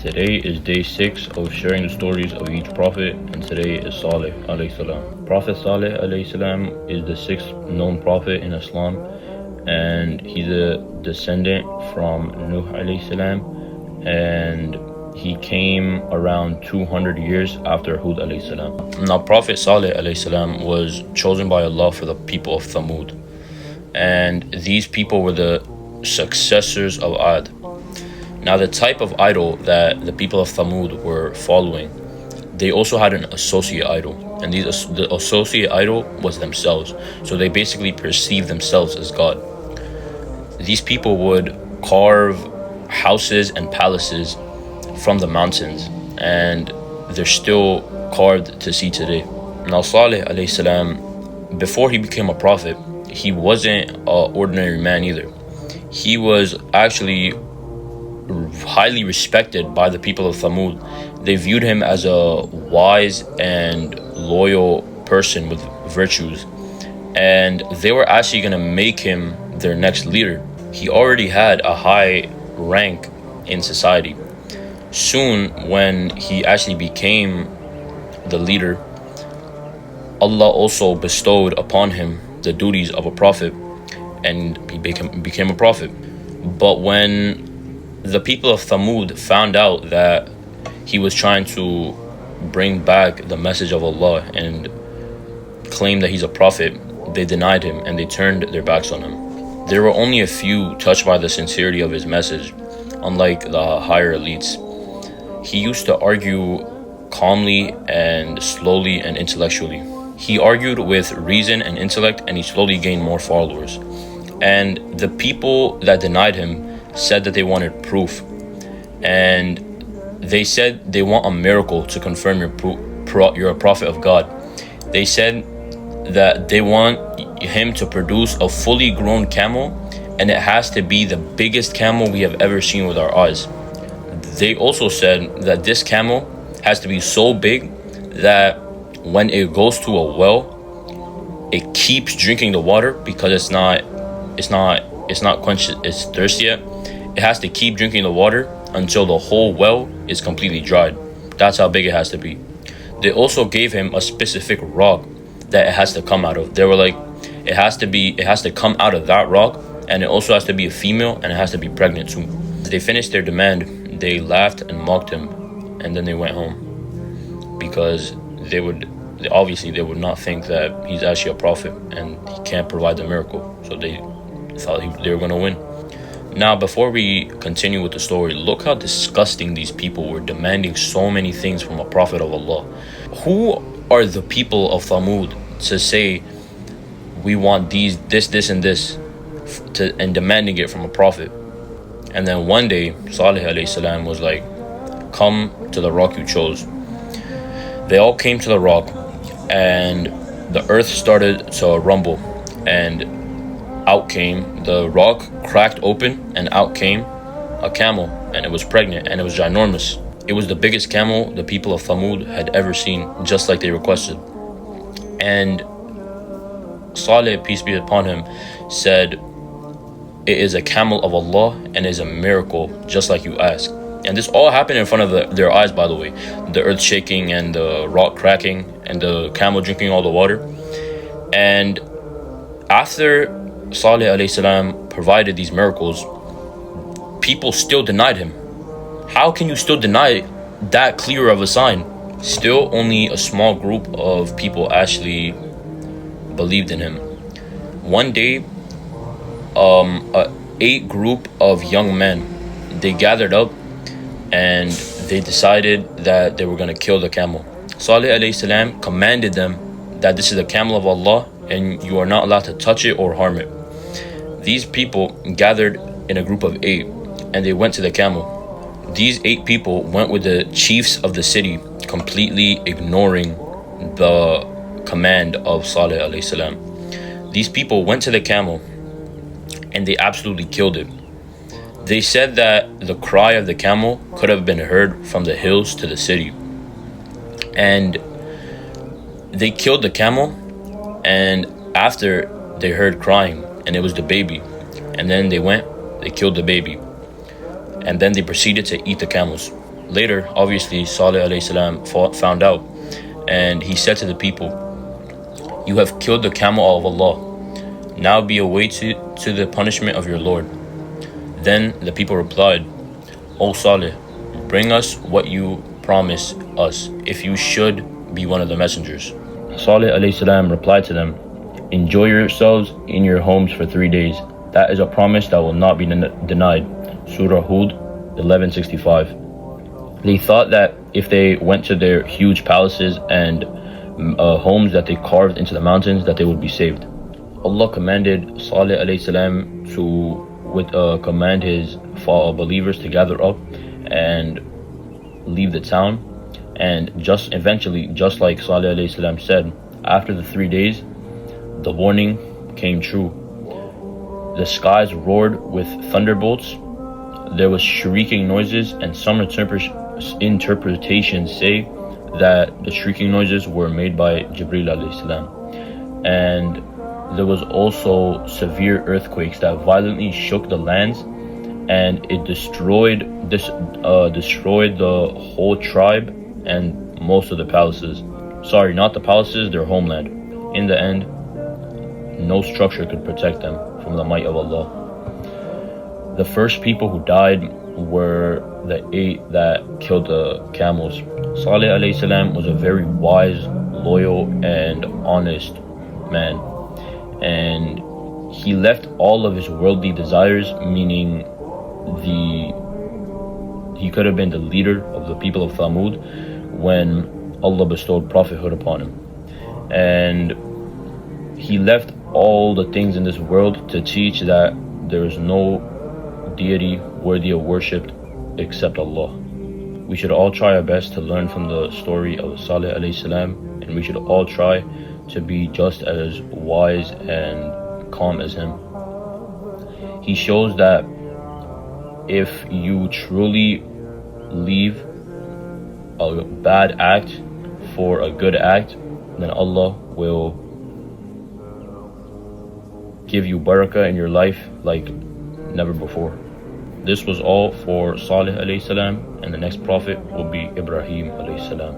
Today is day 6 of sharing the stories of each prophet, and today is Saleh alayhi salam. Prophet Saleh alayhi salam is the sixth known prophet in Islam, and he's a descendant from Nuh alayhi salam, and he came around 200 years after Hud alayhi salam. Now Prophet Saleh alayhi salam was chosen by Allah for the people of Thamud, and these people were the successors of Ad. Now the type of idol that the people of Thamud were following, they also had an associate idol, and the associate idol was themselves. So they basically perceived themselves as God. These people would carve houses and palaces from the mountains, and they're still carved to see today. Now Saleh alayhi salam, before he became a prophet, he wasn't an ordinary man either. He was actually highly respected by the people of Thamud. They viewed him as a wise and loyal person with virtues, and they were actually going to make him their next leader. He already had a high rank in society. Soon, when he actually became the leader, Allah also bestowed upon him the duties of a prophet, and he became a prophet. But when the people of Thamud found out that he was trying to bring back the message of Allah and claim that he's a prophet, they denied him and they turned their backs on him. There were only a few touched by the sincerity of his message, unlike the higher elites. He used to argue calmly and slowly and intellectually. He argued with reason and intellect, and he slowly gained more followers. And the people that denied him said that they wanted proof, and they said they want a miracle to confirm you're a prophet of God. They said that they want him to produce a fully grown camel, and it has to be the biggest camel we have ever seen with our eyes. They also said that this camel has to be so big that when it goes to a well, it keeps drinking the water because it's not quenched its thirst yet. It has to keep drinking the water until the whole well is completely dried. That's how big it has to be. They also gave him a specific rock that it has to come out of. They were like, it has to come out of that rock, and it also has to be a female, and it has to be pregnant too. They finished their demand. They laughed and mocked him, and then they went home, because they would not think that he's actually a prophet and he can't provide the miracle. So they thought they were going to win. Now, before we continue with the story, look how disgusting these people were, demanding so many things from a prophet of Allah. Who are the people of Thamud to say, we want this, and this, and demanding it from a prophet? And then one day, Saleh alayhi salam was like, come to the rock you chose. They all came to the rock, and the earth started to rumble, and out came, the rock cracked open, and out came a camel, and it was pregnant, and it was ginormous. It was the biggest camel the people of Thamud had ever seen, just like they requested. And Saleh, peace be upon him, said, it is a camel of Allah and is a miracle, just like you asked. And this all happened in front of their eyes, by the way. The earth shaking and the rock cracking and the camel drinking all the water. And after Saleh alayhi salam provided these miracles, people still denied him. How can you still deny that clear of a sign? Still, only a small group of people actually believed in him. One day, a group of young men, they gathered up and they decided that they were going to kill the camel. Saleh alayhi salam commanded them that this is the camel of Allah and you are not allowed to touch it or harm it. These people gathered in a group of 8, and they went to the camel. These 8 people went with the chiefs of the city, completely ignoring the command of Saleh alayhi salam. These people went to the camel and they absolutely killed it. They said that the cry of the camel could have been heard from the hills to the city. And they killed the camel, and after they heard crying, and it was the baby. And then they killed the baby. And then they proceeded to eat the camels. Later, obviously, Saleh alayhi salam found out, and he said to the people, "You have killed the camel of Allah. Now be awaited to the punishment of your Lord." Then the people replied, "O Saleh, bring us what you promise us if you should be one of the messengers." Saleh alayhi salam replied to them, "Enjoy yourselves in your homes for 3 days. That is a promise that will not be denied." Surah Hud 1165. They thought that if they went to their huge palaces and homes that they carved into the mountains, that they would be saved. Allah commanded Saleh alayhi salam to command his believers to gather up and leave the town. And just like Saleh alayhi salam said, after the 3 days, the warning came true. The skies roared with thunderbolts. There was shrieking noises, and some interpretations say that the shrieking noises were made by Jibril alayhi salam. And there was also severe earthquakes that violently shook the lands, and it destroyed the whole tribe and most of the palaces. Sorry, not the palaces, their homeland. In the end, no structure could protect them from the might of Allah. The first people who died were the 8 that killed the camels. Saleh alayhi salam was a very wise, loyal, and honest man. And he left all of his worldly desires, meaning he could have been the leader of the people of Thamud when Allah bestowed prophethood upon him. And he left all the things in this world to teach that there is no deity worthy of worship except Allah. We should all try our best to learn from the story of Saleh alayhi salam, and we should all try to be just as wise and calm as him. He shows that if you truly leave a bad act for a good act, then Allah will give you barakah in your life like never before. This was all for Saleh alayhi salam, and the next prophet will be Ibrahim alayhi salam.